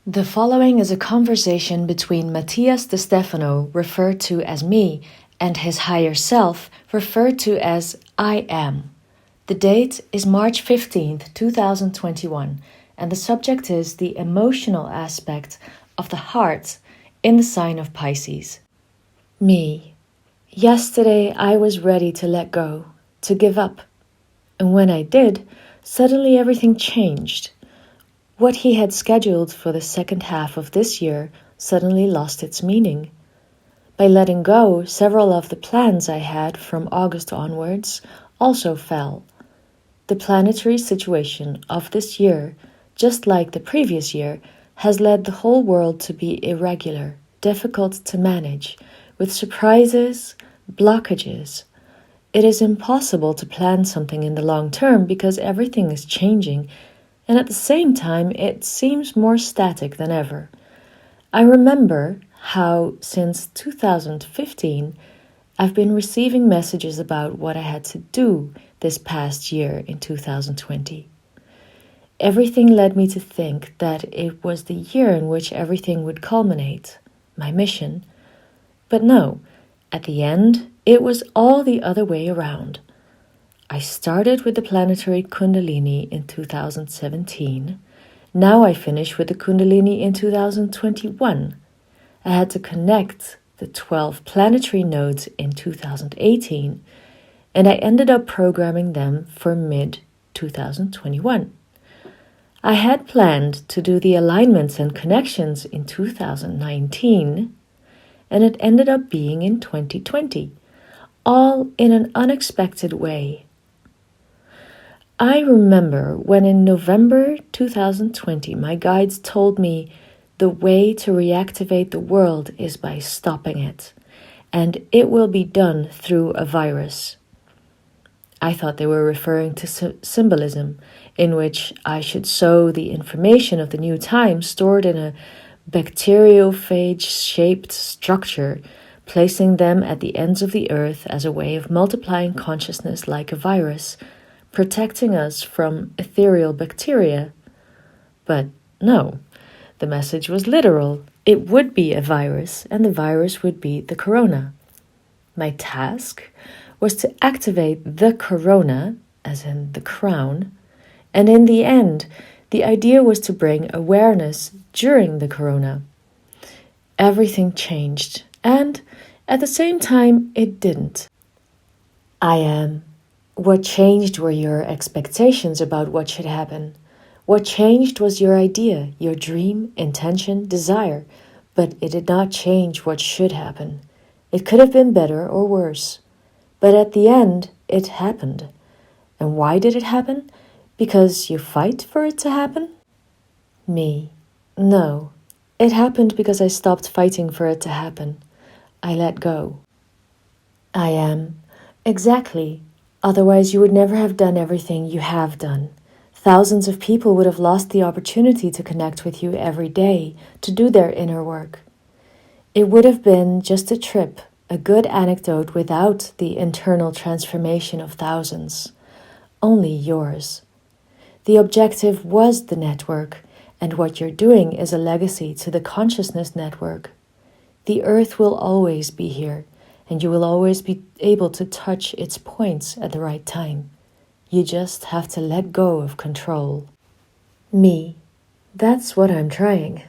The following is a conversation between Matías De Stefano, referred to as me, and his higher self, referred to as I am. The date is March 15th, 2021, and the subject is the emotional aspect of the heart in the sign of Pisces. Me. Yesterday I was ready to let go, to give up. And when I did, suddenly everything changed. What he had scheduled for the second half of this year suddenly lost its meaning. By letting go, several of the plans I had from August onwards also fell. The planetary situation of this year, just like the previous year, has led the whole world to be irregular, difficult to manage, with surprises, blockages. It is impossible to plan something in the long term because everything is changing, and at the same time it seems more static than ever. I remember how since 2015 I've been receiving messages about what I had to do this past year in 2020. Everything led me to think that it was the year in which everything would culminate, my mission. But no, at the end it was all the other way around. I started with the planetary Kundalini in 2017. Now I finish with the Kundalini in 2021. I had to connect the 12 planetary nodes in 2018, and I ended up programming them for mid-2021. I had planned to do the alignments and connections in 2019, and it ended up being in 2020, all in an unexpected way. I remember when in November 2020 my guides told me the way to reactivate the world is by stopping it, and it will be done through a virus. I thought they were referring to symbolism, in which I should sow the information of the new time stored in a bacteriophage-shaped structure, placing them at the ends of the earth as a way of multiplying consciousness like a virus, protecting us from ethereal bacteria. But no, the message was literal. It would be a virus, and the virus would be the corona. My task was to activate the corona, as in the crown, and in the end, the idea was to bring awareness during the corona. Everything changed, and at the same time, it didn't. I am. What changed were your expectations about what should happen. What changed was your idea, your dream, intention, desire, but it did not change what should happen. It could have been better or worse. But at the end, it happened. And why did it happen? Because you fight for it to happen? Me. No. It happened because I stopped fighting for it to happen. I let go. I am. Exactly. Otherwise, you would never have done everything you have done. Thousands of people would have lost the opportunity to connect with you every day, to do their inner work. It would have been just a trip, a good anecdote without the internal transformation of thousands. Only yours. The objective was the network, and what you're doing is a legacy to the consciousness network. The earth will always be here, and you will always be able to touch its points at the right time. You just have to let go of control. Me. That's what I'm trying.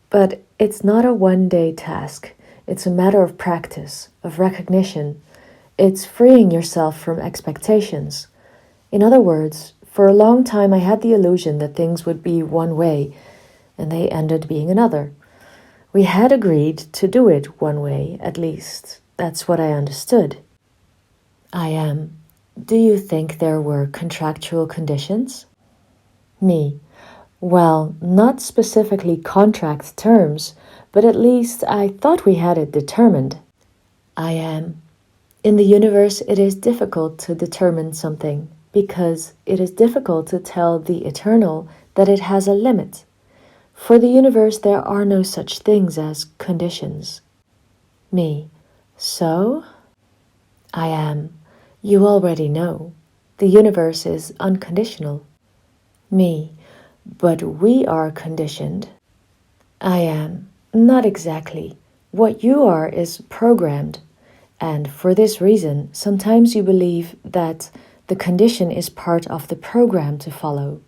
But it's not a one-day task. It's a matter of practice, of recognition. It's freeing yourself from expectations. In other words, for a long time I had the illusion that things would be one way, and they ended being another. We had agreed to do it one way, at least. That's what I understood. I am. Do you think there were contractual conditions? Me. Well, not specifically contract terms, but at least I thought we had it determined. I am. In the universe, it is difficult to determine something, because it is difficult to tell the eternal that it has a limit. For the universe, there are no such things as conditions. Me. So? I am. You already know. The universe is unconditional. Me. But we are conditioned. I am. Not exactly. What you are is programmed. And for this reason, sometimes you believe that the condition is part of the program to follow.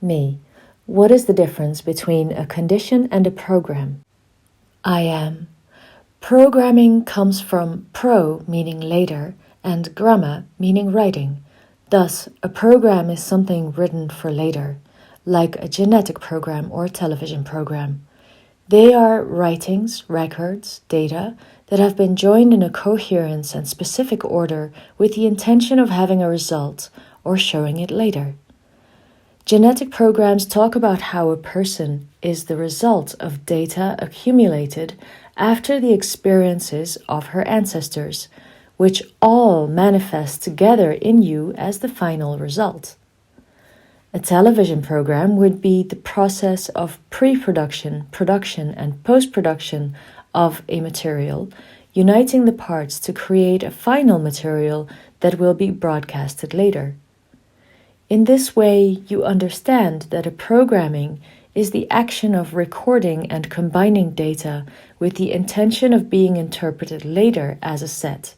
Me. What is the difference between a condition and a program? I am. Programming comes from pro, meaning later, and gramma, meaning writing. Thus, a program is something written for later, like a genetic program or a television program. They are writings, records, data that have been joined in a coherence and specific order with the intention of having a result or showing it later. Genetic programs talk about how a person is the result of data accumulated after the experiences of her ancestors, which all manifest together in you as the final result. A television program would be the process of pre-production, production, and post-production of a material, uniting the parts to create a final material that will be broadcasted later. In this way, you understand that a programming is the action of recording and combining data with the intention of being interpreted later as a set.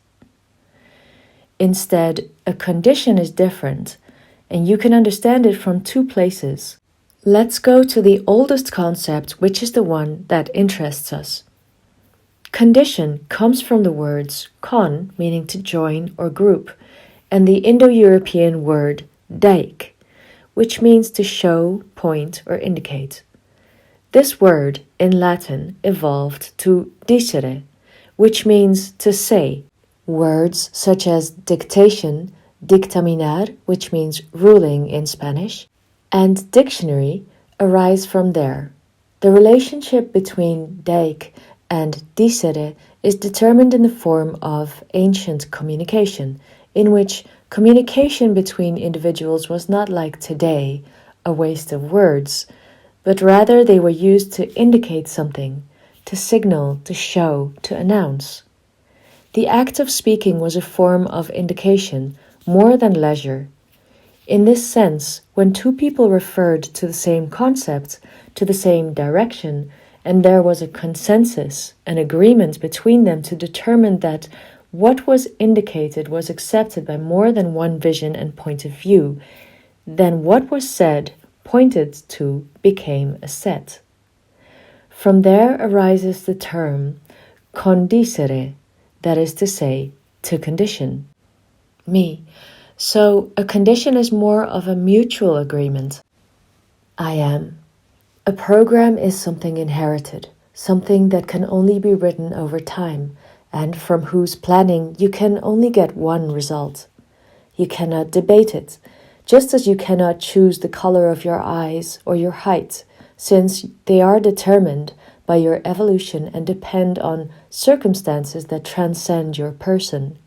Instead, a condition is different, and you can understand it from two places. Let's go to the oldest concept, which is the one that interests us. Condition comes from the words con, meaning to join or group, and the Indo-European word dijk, which means to show, point, or indicate. This word, in Latin, evolved to dicere, which means to say. Words such as dictation, dictaminar, which means ruling in Spanish, and dictionary arise from there. The relationship between dijk and dicere is determined in the form of ancient communication, in which communication between individuals was not like today, a waste of words, but rather they were used to indicate something, to signal, to show, to announce. The act of speaking was a form of indication, more than leisure. In this sense, when two people referred to the same concept, to the same direction, and there was a consensus, an agreement between them to determine that what was indicated was accepted by more than one vision and point of view, then what was said, pointed to, became a set. From there arises the term condicere, that is to say, to condition. Me. So a condition is more of a mutual agreement. I am. A program is something inherited, something that can only be written over time, and from whose planning you can only get one result. You cannot debate it, just as you cannot choose the color of your eyes or your height, since they are determined by your evolution and depend on circumstances that transcend your person.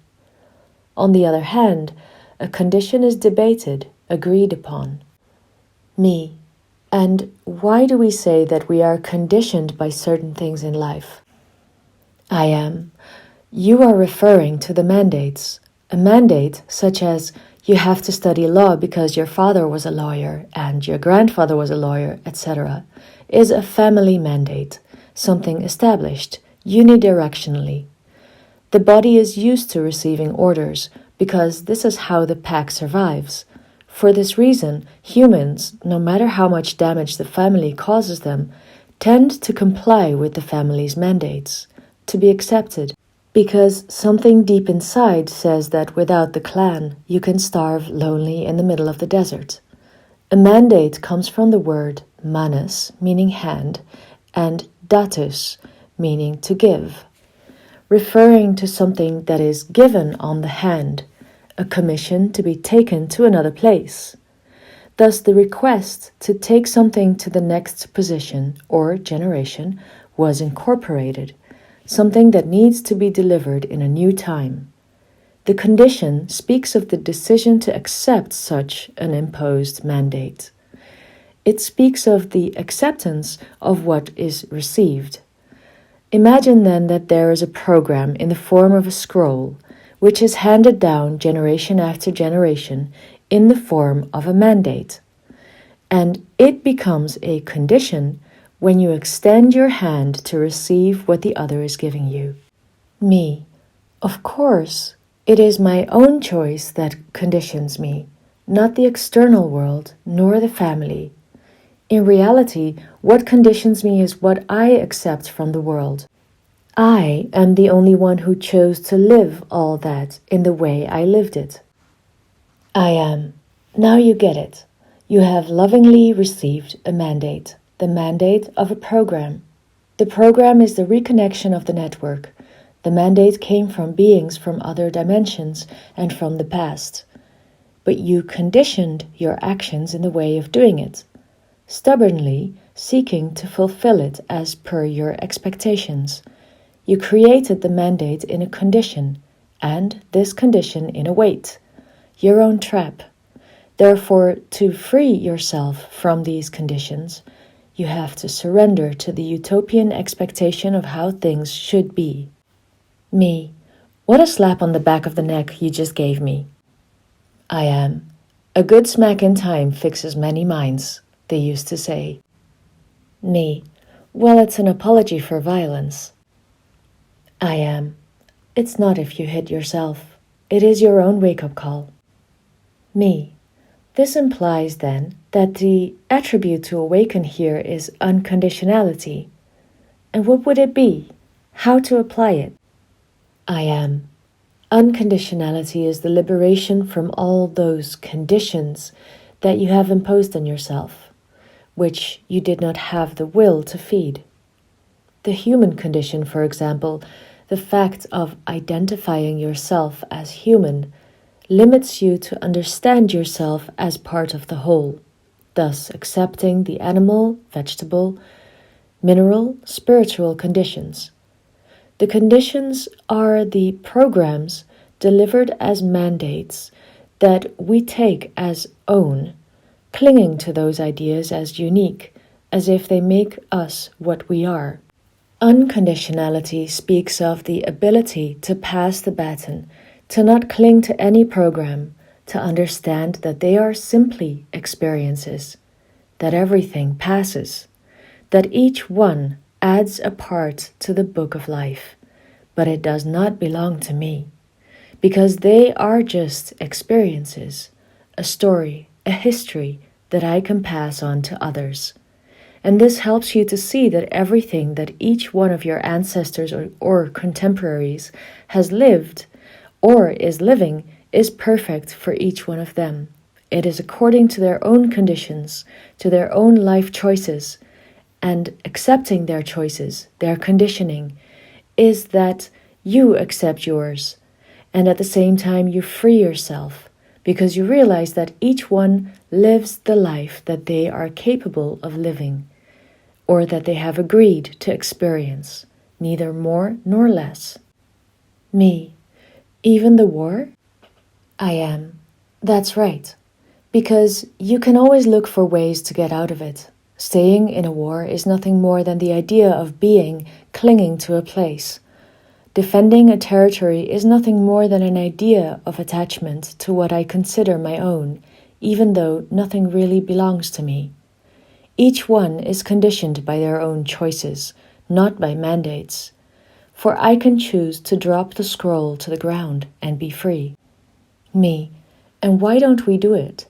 On the other hand, a condition is debated, agreed upon. Me. And why do we say that we are conditioned by certain things in life? I am. You are referring to the mandates. A mandate such as you have to study law because your father was a lawyer and your grandfather was a lawyer, etc., is a family mandate, something established unidirectionally. The body is used to receiving orders because this is how the pack survives. For this reason, humans, no matter how much damage the family causes them, tend to comply with the family's mandates, to be accepted, because something deep inside says that without the clan, you can starve lonely in the middle of the desert. A mandate comes from the word manus, meaning hand, and datus, meaning to give, referring to something that is given on the hand, a commission to be taken to another place. Thus, the request to take something to the next position or generation was incorporated, something that needs to be delivered in a new time. The condition speaks of the decision to accept such an imposed mandate. It speaks of the acceptance of what is received. Imagine then that there is a program in the form of a scroll, which is handed down generation after generation in the form of a mandate. And it becomes a condition when you extend your hand to receive what the other is giving you. Me. Of course, it is my own choice that conditions me, not the external world nor the family. In reality, what conditions me is what I accept from the world. I am the only one who chose to live all that in the way I lived it. I am. Now you get it. You have lovingly received a mandate, the mandate of a program. The program is the reconnection of the network. The mandate came from beings from other dimensions and from the past. But you conditioned your actions in the way of doing it, stubbornly seeking to fulfill it as per your expectations. You created the mandate in a condition, and this condition in a weight, your own trap. Therefore, to free yourself from these conditions, you have to surrender to the utopian expectation of how things should be. Me. What a slap on the back of the neck you just gave me. I am. A good smack in time fixes many minds, they used to say. Me. Well, it's an apology for violence. I am. It's not if you hit yourself. It is your own wake-up call. Me. This implies then that the attribute to awaken here is unconditionality. And what would it be? How to apply it? I am. Unconditionality is the liberation from all those conditions that you have imposed on yourself, which you did not have the will to feed. The human condition, for example, the fact of identifying yourself as human, limits you to understand yourself as part of the whole, thus accepting the animal, vegetable, mineral, spiritual conditions. The conditions are the programs delivered as mandates that we take as own, clinging to those ideas as unique, as if they make us what we are. Unconditionality speaks of the ability to pass the baton, to not cling to any program, to understand that they are simply experiences, that everything passes, that each one adds a part to the book of life, but it does not belong to me, because they are just experiences, a story, a history that I can pass on to others. And this helps you to see that everything that each one of your ancestors or contemporaries has lived or is living is perfect for each one of them. It is according to their own conditions, to their own life choices, and accepting their choices, their conditioning, is that you accept yours, and at the same time you free yourself, because you realize that each one lives the life that they are capable of living, or that they have agreed to experience, neither more nor less. Me. Even the war? I am. That's right. Because you can always look for ways to get out of it. Staying in a war is nothing more than the idea of being clinging to a place. Defending a territory is nothing more than an idea of attachment to what I consider my own, even though nothing really belongs to me. Each one is conditioned by their own choices, not by mandates. For I can choose to drop the scroll to the ground and be free. Me. And why don't we do it?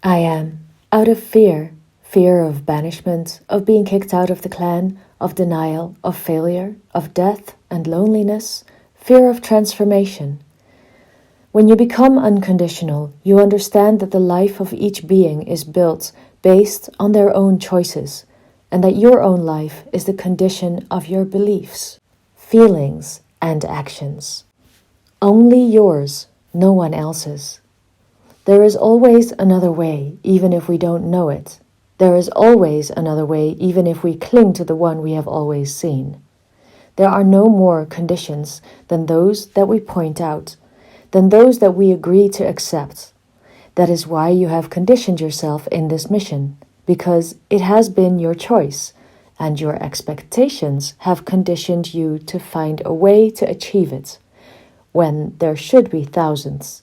I am. Out of fear. Fear of banishment, of being kicked out of the clan, of denial, of failure, of death and loneliness, fear of transformation. When you become unconditional, you understand that the life of each being is built based on their own choices, and that your own life is the condition of your beliefs, feelings, and actions. Only yours, no one else's. There is always another way, even if we don't know it. There is always another way, even if we cling to the one we have always seen. There are no more conditions than those that we point out, than those that we agree to accept. That is why you have conditioned yourself in this mission, because it has been your choice, and your expectations have conditioned you to find a way to achieve it, when there should be thousands.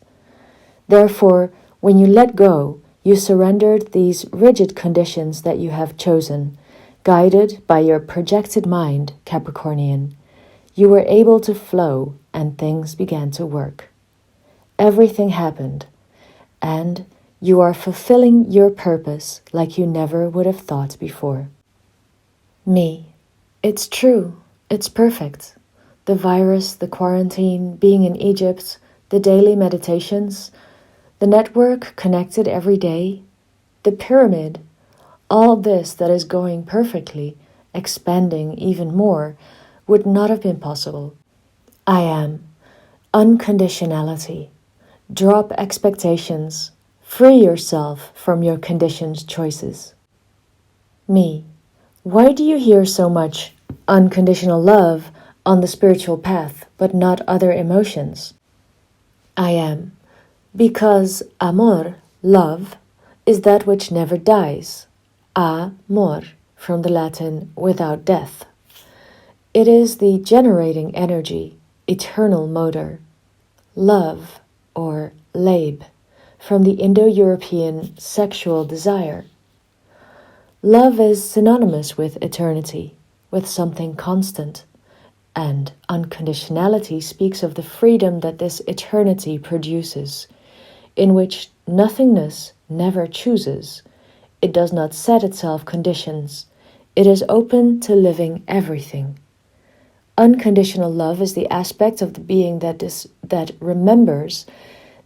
Therefore, when you let go, you surrendered these rigid conditions that you have chosen, Guided by your projected mind, Capricornian, you were able to flow and things began to work. Everything happened, and you are fulfilling your purpose like you never would have thought before. Me. It's true. It's perfect. The virus, the quarantine, being in Egypt, the daily meditations, the network connected every day, the pyramid, all this that is going perfectly, expanding even more, would not have been possible. I am. Unconditionality. Drop expectations. Free yourself from your conditioned choices. Me. Why do you hear so much unconditional love on the spiritual path, but not other emotions? I am. Because amor, love, is that which never dies. Amor, from the Latin without death. It is the generating energy, eternal motor. Love, or leib, from the Indo-European sexual desire. Love is synonymous with eternity, with something constant, and unconditionality speaks of the freedom that this eternity produces, in which nothingness never chooses. It does not set itself conditions. It is open to living everything. Unconditional love is the aspect of the being that remembers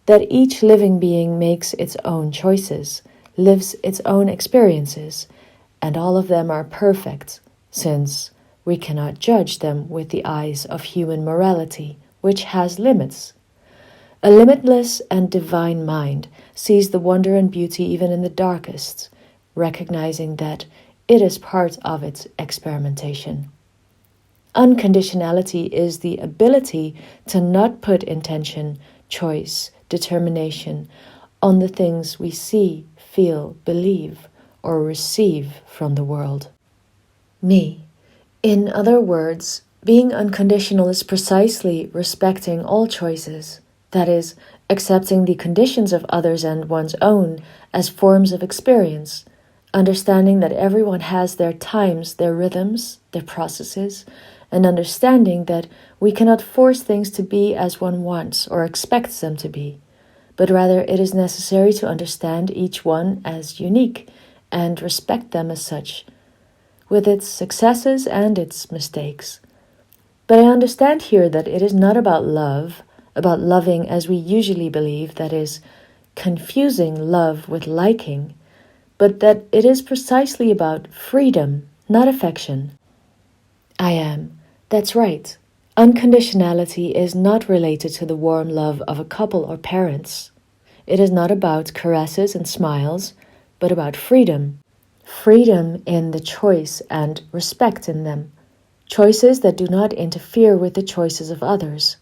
that each living being makes its own choices, lives its own experiences, and all of them are perfect, since we cannot judge them with the eyes of human morality, which has limits. A limitless and divine mind sees the wonder and beauty even in the darkest, recognizing that it is part of its experimentation. Unconditionality is the ability to not put intention, choice, determination on the things we see, feel, believe, or receive from the world. Me. In other words, being unconditional is precisely respecting all choices, that is, accepting the conditions of others and one's own as forms of experience, understanding that everyone has their times, their rhythms, their processes, and understanding that we cannot force things to be as one wants or expects them to be, but rather it is necessary to understand each one as unique and respect them as such, with its successes and its mistakes. But I understand here that it is not about love, about loving as we usually believe, that is, confusing love with liking, but that it is precisely about freedom, not affection. I am. That's right. Unconditionality is not related to the warm love of a couple or parents. It is not about caresses and smiles, but about freedom. Freedom in the choice and respect in them. Choices that do not interfere with the choices of others.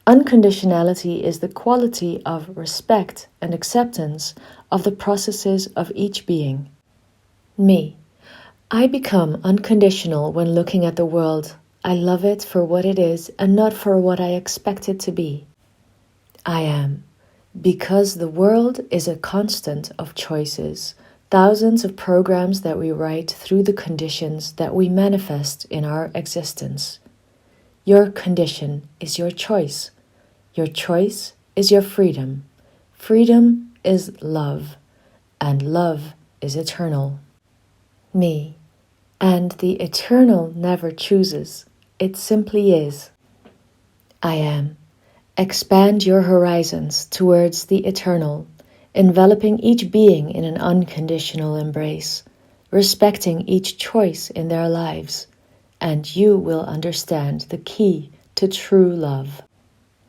Unconditionality is the quality of respect and acceptance of the processes of each being. Me. I become unconditional when looking at the world. I love it for what it is and not for what I expect it to be. I am. Because the world is a constant of choices, thousands of programs that we write through the conditions that we manifest in our existence. Your condition is your choice. Your choice is your freedom. Freedom is love, and love is eternal. Me. And the eternal never chooses. It simply is. I am. Expand your horizons towards the eternal, enveloping each being in an unconditional embrace, respecting each choice in their lives, and you will understand the key to true love.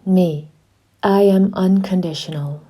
Me. I am unconditional.